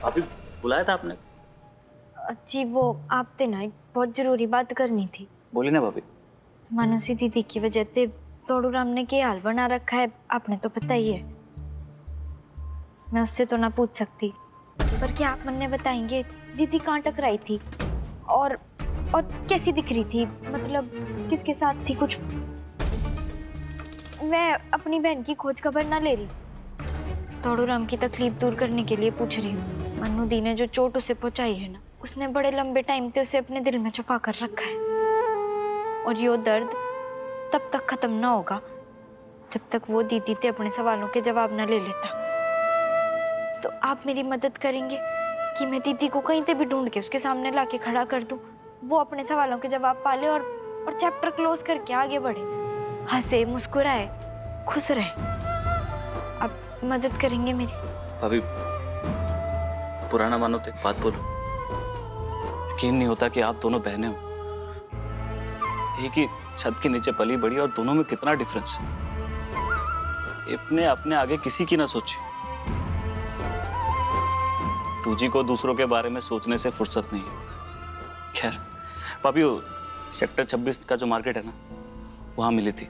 अभी बुलाया था आपने? जी वो आपसे ना एक बहुत जरूरी बात करनी थी। बोली ना भाभी। मानुसी दीदी की वजह से तोड़ू राम ने क्या हाल बना रखा है आपने तो पता ही है। मैं उससे तो ना पूछ सकती, पर क्या आप मन बताएंगे दीदी कहाँ टकराई थी और कैसी दिख रही थी, मतलब किसके साथ थी? कुछ मैं अपनी बहन की खोज खबर ना ले रही, तोड़ू राम की तकलीफ दूर करने के लिए पूछ रही हूँ। मन्नू दी ने जो चोट उसे पहुंचाई है ना, उसने बड़े लंबे टाइम से उसे अपने दिल में छुपा कर रखा है, और ये दर्द तब तक खत्म ना होगा जब तक वो दीदी से अपने सवालों के जवाब ना ले लेता। तो आप मेरी मदद करेंगे कि मैं दीदी को कहीं से भी ढूंढ के उसके सामने लाके खड़ा कर दूं, वो अपने सवालों के जवाब पाले और चैप्टर क्लोज करके आगे बढ़े, हंसे मुस्कुराए खुश रहे। आप मदद करेंगे मेरी? भाभी पुराना मानो तो एक बात बोलो, यकीन नहीं होता कि आप दोनों बहनें हो, एक ही छत के नीचे पली बड़ी और दोनों में कितना डिफरेंस है। अपने अपने आगे किसी की ना सोचे। तुझी को दूसरों के बारे में सोचने से फुर्सत नहीं है। खैर भाभी वो सेक्टर 26 का जो मार्केट है ना, वहां मिली थी,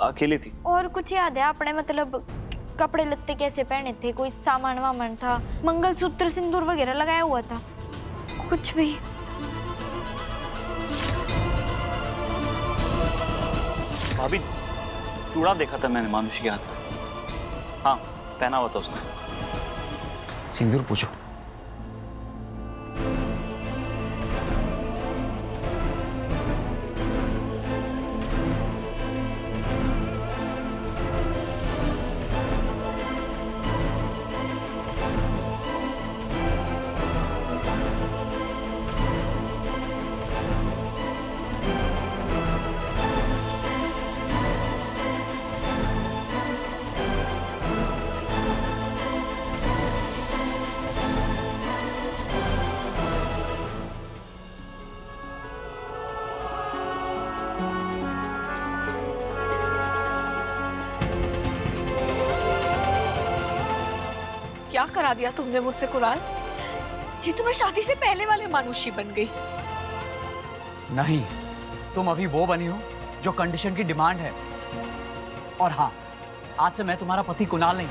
अकेली थी। और कुछ याद है आपने, मतलब कपड़े लत्ते कैसे पहने थे, कोई सामान वामान था, मंगलसूत्र सिंदूर वगैरह लगाया हुआ था? कुछ भी? भाभी चूड़ा देखा था मैंने मानुषी के हाथ में। हाँ पहना हुआ था उसने। सिंदूर पूछो। क्या करा दिया तुमने मुझसे कुणाल? ये तो मैं शादी से पहले वाले मानुषी बन गई। नहीं, तुम अभी वो बनी हो जो कंडीशन की डिमांड है। और हाँ, आज से मैं तुम्हारा पति कुणाल नहीं,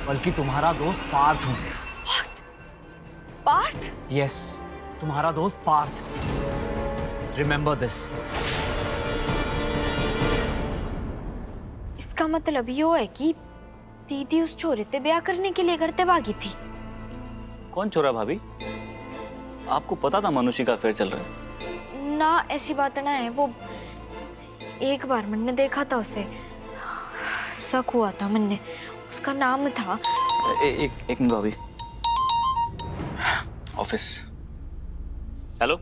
बल्कि तुम्हारा दोस्त पार्थ हूँ। पार्थ? यस, तुम्हारा दोस्त पार्थ। Remember this. इसका मतलब ये है कि दीदी उस छोरे से ब्याह करने के लिए घर से भागी थी। कौन छोरा भाभी? आपको पता था मनुष्य का अफेयर चल रहा है? ना ऐसी बात ना है, वो एक बार मैंने देखा था उसे, शक हुआ था मैंने, उसका नाम था एक मिनट भाभी। ऑफिस। हेलो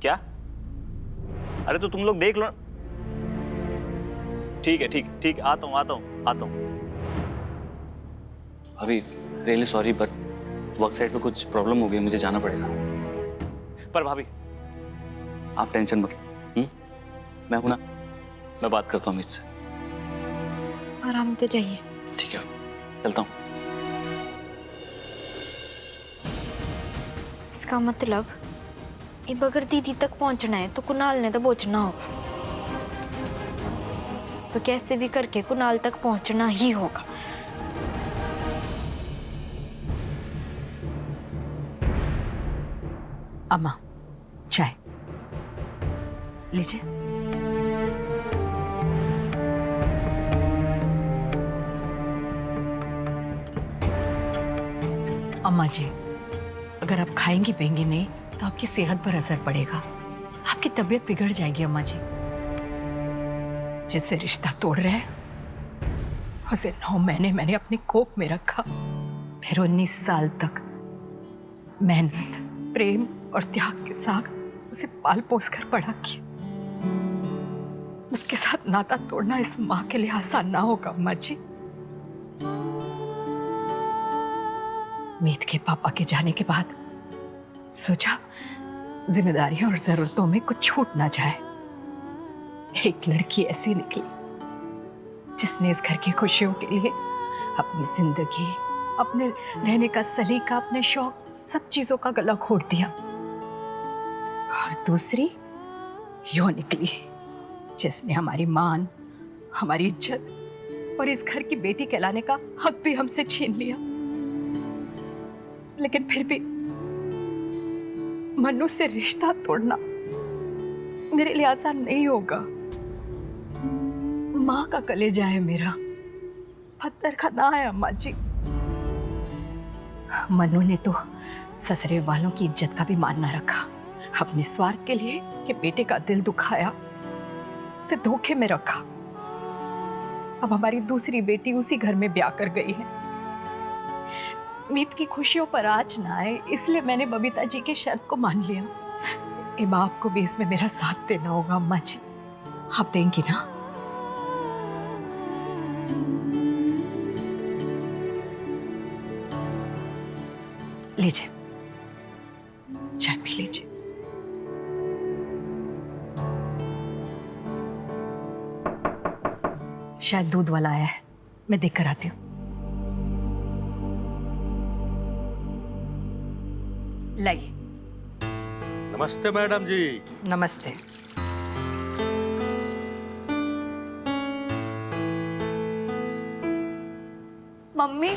क्या? अरे तो तुम लोग देख लो। ठीक है, ठीक आता हूँ। अभी really sorry, but work site पे कुछ प्रॉब्लम हो गई, मुझे जाना पड़ेगा। पर भाभी आप टेंशन मत लो, मैं हूं ना, मैं बात करता हूँ अमित से। आराम से जाइए। ठीक है, चलता हूँ। इसका मतलब अब अगर दीदी तक पहुंचना है तो कुणाल ने तो पहुंचना होगा, तो कैसे भी करके कुणाल तक पहुंचना ही होगा। अम्मा चाय लीजिए। अम्मा जी, अगर आप खाएंगी पिएंगी नहीं तो आपकी सेहत पर असर पड़ेगा, आपकी तबीयत बिगड़ जाएगी। अम्मा जी, जिससे रिश्ता तोड़ रहे हैं उसे 9 महीने मैंने अपने कोख में रखा, फिर 19 साल तक मेहनत प्रेम और त्याग के साथ उसे पाल पोस कर बड़ा किया। उसके साथ नाता तोड़ना इस माँ के लिए आसान ना होगा अम्मा जी। मीत के पापा के जाने के बाद सोचा जिम्मेदारियों और जरूरतों में कुछ छूट ना जाए। एक लड़की ऐसी निकली जिसने इस घर की खुशियों के लिए अपनी जिंदगी, अपने रहने का सलीका, अपने शौक, सब चीजों का गला घोट दिया। और दूसरी यो निकली जिसने हमारी मान, हमारी इज्जत और इस घर की बेटी कहलाने का हक भी हमसे छीन लिया। लेकिन फिर भी मनु से रिश्ता तोड़ना मेरे लिए आसान नहीं होगा। माँ का कलेजा है मेरा, पत्थर का ना है अम्मा जी। मनु ने तो ससुरे वालों की इज्जत का भी मान ना रखा, अपने स्वार्थ के लिए कि बेटे का दिल दुखाया, उसे धोखे में रखा। अब हमारी दूसरी बेटी उसी घर में ब्याह कर गई है। मीत की खुशियों पर आज ना आए, इसलिए मैंने बबीता जी की शर्त को मान लिया। अब आपको भी इसमें मेरा साथ देना होगा अम्मा जी, आप देंगी ना? लीजिए, चाय पी लीजिए। शायद दूध वाला आया है, मैं देख कर आती हूँ। लाइए। नमस्ते मैडम जी। नमस्ते। मम्मी,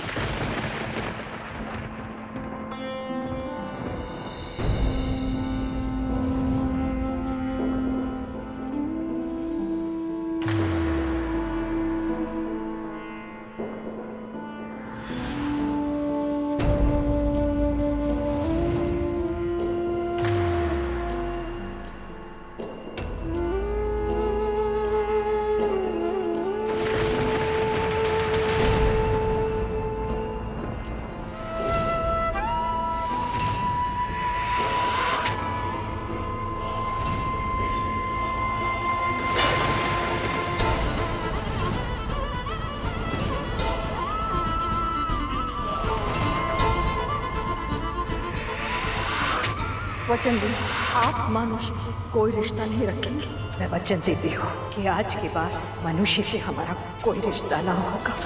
वचन दीजिए, आप मानुषी से कोई रिश्ता नहीं रखेंगे। मैं वचन देती हूँ कि आज के बाद मनुष्य से हमारा कोई रिश्ता ना होगा।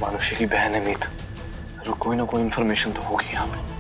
मानुषी की बहन है मीत, कोई ना कोई इन्फॉर्मेशन तो होगी यहाँ पे।